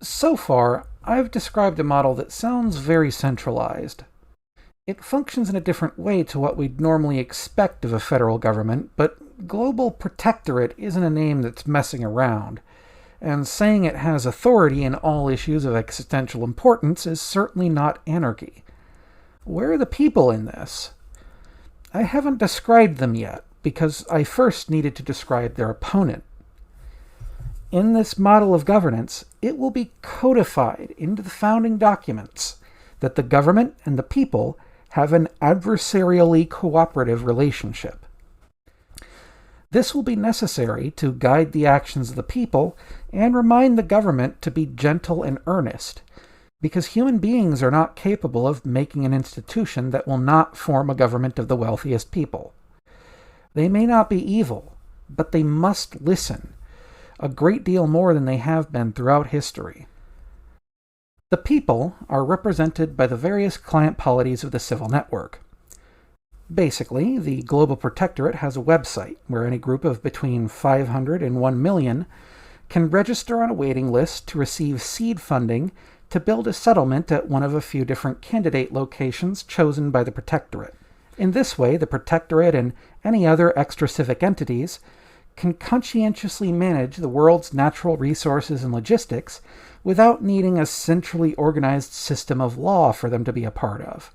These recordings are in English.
So far, I've described a model that sounds very centralized. It functions in a different way to what we'd normally expect of a federal government, but global protectorate isn't a name that's messing around, and saying it has authority in all issues of existential importance is certainly not anarchy. Where are the people in this? I haven't described them yet, because I first needed to describe their opponent. In this model of governance, it will be codified into the founding documents that the government and the people have an adversarially cooperative relationship. This will be necessary to guide the actions of the people and remind the government to be gentle and earnest, because human beings are not capable of making an institution that will not form a government of the wealthiest people. They may not be evil, but they must listen, a great deal more than they have been throughout history. The people are represented by the various client polities of the civil network. Basically, the Global Protectorate has a website where any group of between 500 and 1 million can register on a waiting list to receive seed funding to build a settlement at one of a few different candidate locations chosen by the Protectorate. In this way, the Protectorate and any other extra-civic entities can conscientiously manage the world's natural resources and logistics without needing a centrally organized system of law for them to be a part of.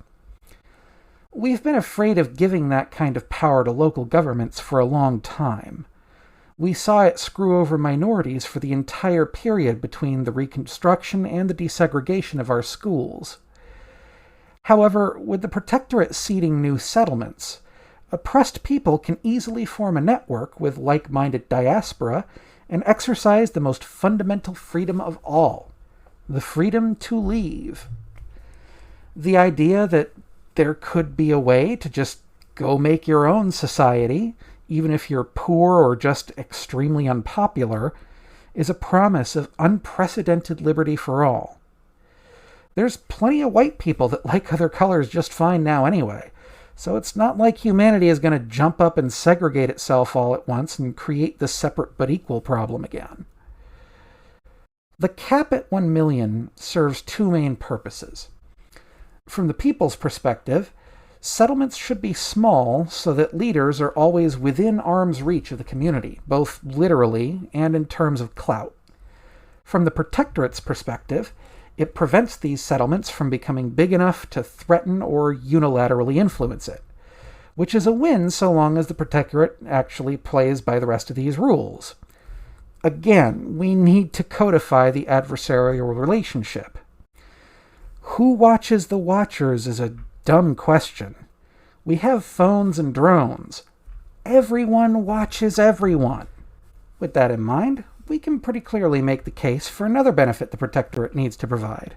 We've been afraid of giving that kind of power to local governments for a long time. We saw it screw over minorities for the entire period between the Reconstruction and the desegregation of our schools. However, with the Protectorate seeding new settlements, oppressed people can easily form a network with like-minded diaspora and exercise the most fundamental freedom of all, the freedom to leave. The idea that there could be a way to just go make your own society, even if you're poor or just extremely unpopular, is a promise of unprecedented liberty for all. There's plenty of white people that like other colors just fine now anyway, so it's not like humanity is going to jump up and segregate itself all at once and create the separate but equal problem again. The cap at 1 million serves two main purposes. From the people's perspective, settlements should be small so that leaders are always within arm's reach of the community, both literally and in terms of clout. From the Protectorate's perspective, it prevents these settlements from becoming big enough to threaten or unilaterally influence it, which is a win so long as the Protectorate actually plays by the rest of these rules. Again, we need to codify the adversarial relationship. Who watches the watchers is a dumb question. We have phones and drones. Everyone watches everyone. With that in mind, we can pretty clearly make the case for another benefit the Protectorate needs to provide.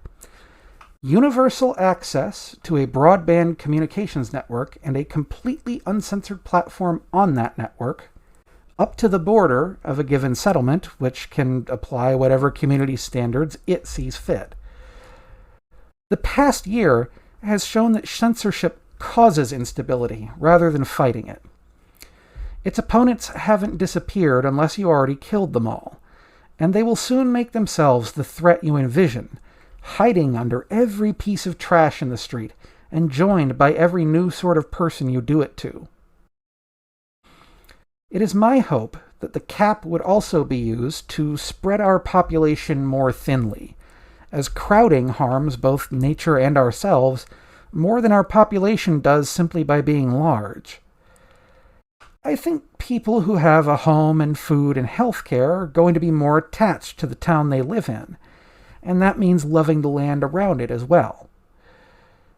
Universal access to a broadband communications network and a completely uncensored platform on that network, up to the border of a given settlement, which can apply whatever community standards it sees fit. The past year has shown that censorship causes instability rather than fighting it. Its opponents haven't disappeared unless you already killed them all, and they will soon make themselves the threat you envision, hiding under every piece of trash in the street and joined by every new sort of person you do it to. It is my hope that the cap would also be used to spread our population more thinly, as crowding harms both nature and ourselves more than our population does simply by being large. I think people who have a home and food and health care are going to be more attached to the town they live in, and that means loving the land around it as well.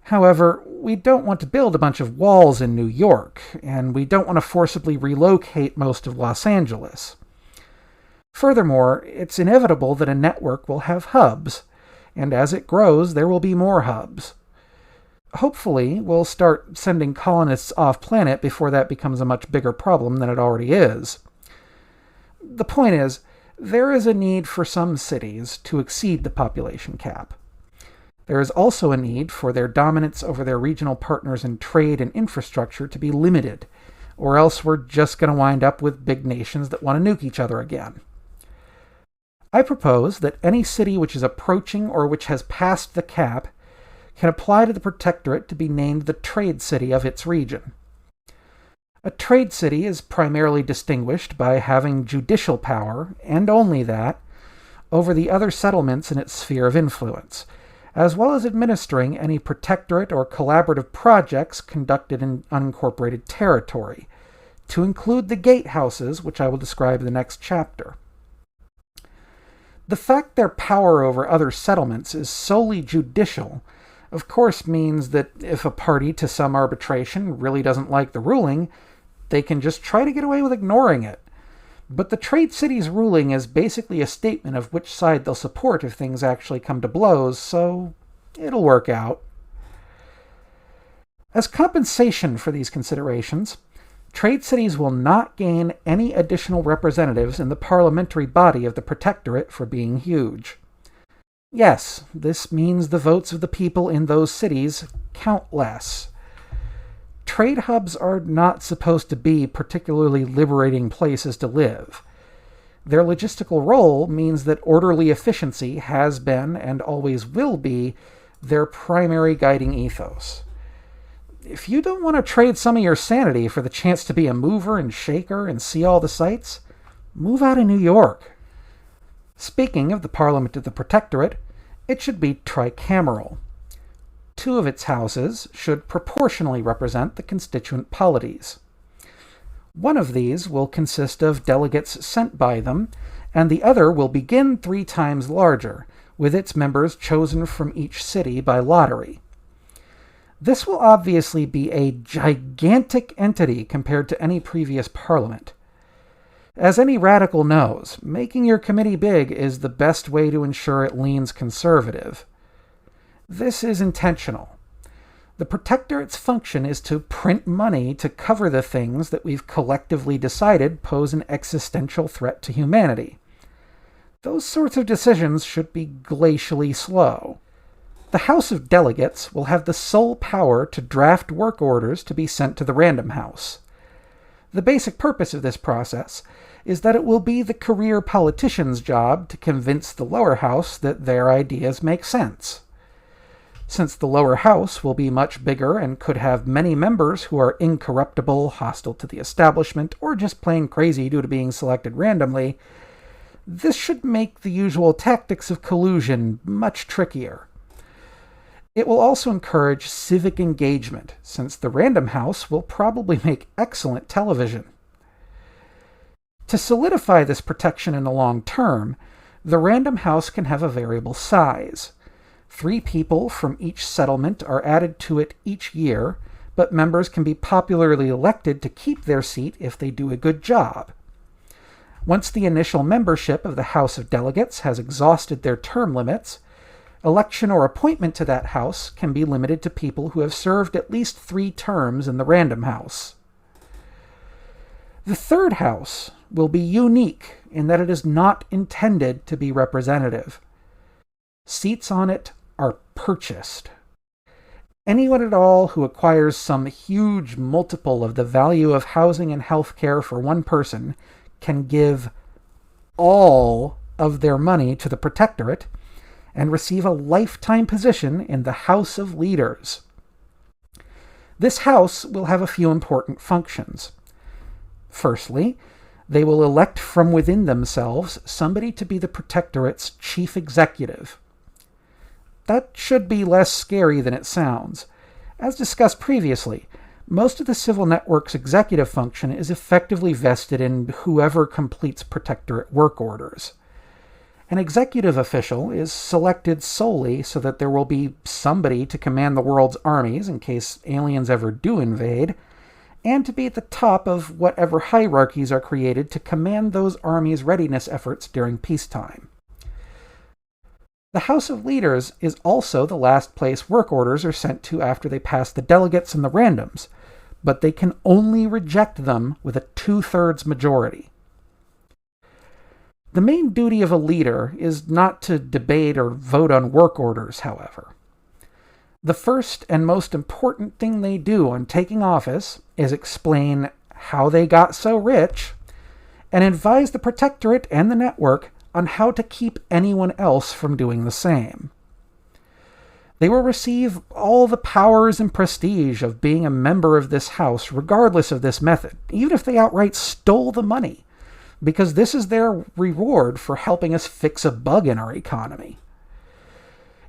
However, we don't want to build a bunch of walls in New York, and we don't want to forcibly relocate most of Los Angeles. Furthermore, it's inevitable that a network will have hubs, and as it grows, there will be more hubs. Hopefully, we'll start sending colonists off-planet before that becomes a much bigger problem than it already is. The point is, there is a need for some cities to exceed the population cap. There is also a need for their dominance over their regional partners in trade and infrastructure to be limited, or else we're just going to wind up with big nations that want to nuke each other again. I propose that any city which is approaching or which has passed the cap can apply to the Protectorate to be named the trade city of its region. A trade city is primarily distinguished by having judicial power, and only that, over the other settlements in its sphere of influence, as well as administering any protectorate or collaborative projects conducted in unincorporated territory, to include the gatehouses, which I will describe in the next chapter. The fact their power over other settlements is solely judicial, of course means that if a party to some arbitration really doesn't like the ruling, they can just try to get away with ignoring it. But the trade city's ruling is basically a statement of which side they'll support if things actually come to blows, so it'll work out. As compensation for these considerations, trade cities will not gain any additional representatives in the parliamentary body of the Protectorate for being huge. Yes, this means the votes of the people in those cities count less. Trade hubs are not supposed to be particularly liberating places to live. Their logistical role means that orderly efficiency has been, and always will be, their primary guiding ethos. If you don't want to trade some of your sanity for the chance to be a mover and shaker and see all the sights, move out of New York. Speaking of the Parliament of the Protectorate, it should be tricameral. 2 of its houses should proportionally represent the constituent polities. One of these will consist of delegates sent by them, and the other will begin 3 times larger, with its members chosen from each city by lottery. This will obviously be a gigantic entity compared to any previous parliament. As any radical knows, making your committee big is the best way to ensure it leans conservative. This is intentional. The Protectorate's function is to print money to cover the things that we've collectively decided pose an existential threat to humanity. Those sorts of decisions should be glacially slow. The House of Delegates will have the sole power to draft work orders to be sent to the Random House. The basic purpose of this process is that it will be the career politician's job to convince the lower house that their ideas make sense. Since the lower house will be much bigger and could have many members who are incorruptible, hostile to the establishment, or just plain crazy due to being selected randomly, this should make the usual tactics of collusion much trickier. It will also encourage civic engagement, since the Random House will probably make excellent television. To solidify this protection in the long term, the Random House can have a variable size. 3 people from each settlement are added to it each year, but members can be popularly elected to keep their seat if they do a good job. Once the initial membership of the House of Delegates has exhausted their term limits, election or appointment to that house can be limited to people who have served at least 3 terms in the Random House. The third house will be unique in that it is not intended to be representative. Seats on it are purchased. Anyone at all who acquires some huge multiple of the value of housing and health care for one person can give all of their money to the Protectorate and receive a lifetime position in the House of Leaders. This house will have a few important functions. Firstly, they will elect from within themselves somebody to be the Protectorate's chief executive. That should be less scary than it sounds. As discussed previously, most of the civil network's executive function is effectively vested in whoever completes Protectorate work orders. An executive official is selected solely so that there will be somebody to command the world's armies in case aliens ever do invade, and to be at the top of whatever hierarchies are created to command those armies' readiness efforts during peacetime. The House of Leaders is also the last place work orders are sent to after they pass the delegates and the randoms, but they can only reject them with a 2/3 majority. The main duty of a leader is not to debate or vote on work orders, however. The first and most important thing they do on taking office is explain how they got so rich and advise the Protectorate and the network on how to keep anyone else from doing the same. They will receive all the powers and prestige of being a member of this house, regardless of this method, even if they outright stole the money, because this is their reward for helping us fix a bug in our economy.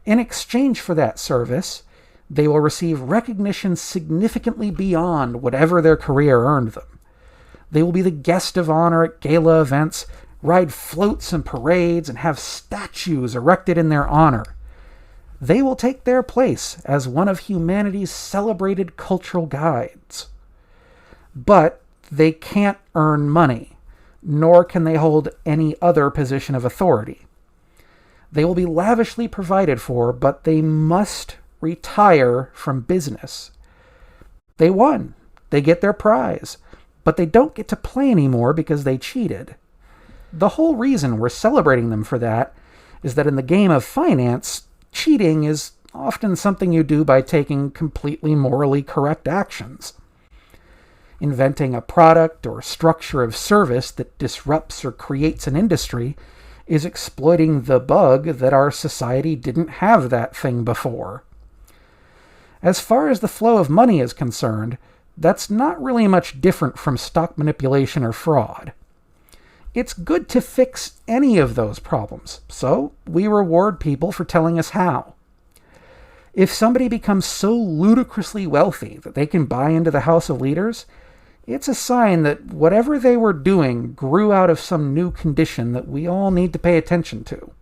In exchange for that service, they will receive recognition significantly beyond whatever their career earned them. They will be the guest of honor at gala events, ride floats and parades, and have statues erected in their honor. They will take their place as one of humanity's celebrated cultural guides. But they can't earn money, nor can they hold any other position of authority. They will be lavishly provided for, but they must retire from business. They won. They get their prize. But they don't get to play anymore because they cheated. The whole reason we're celebrating them for that is that in the game of finance, cheating is often something you do by taking completely morally correct actions. Inventing a product or structure of service that disrupts or creates an industry is exploiting the bug that our society didn't have that thing before. As far as the flow of money is concerned, that's not really much different from stock manipulation or fraud. It's good to fix any of those problems, so we reward people for telling us how. If somebody becomes so ludicrously wealthy that they can buy into the House of Leaders, it's a sign that whatever they were doing grew out of some new condition that we all need to pay attention to.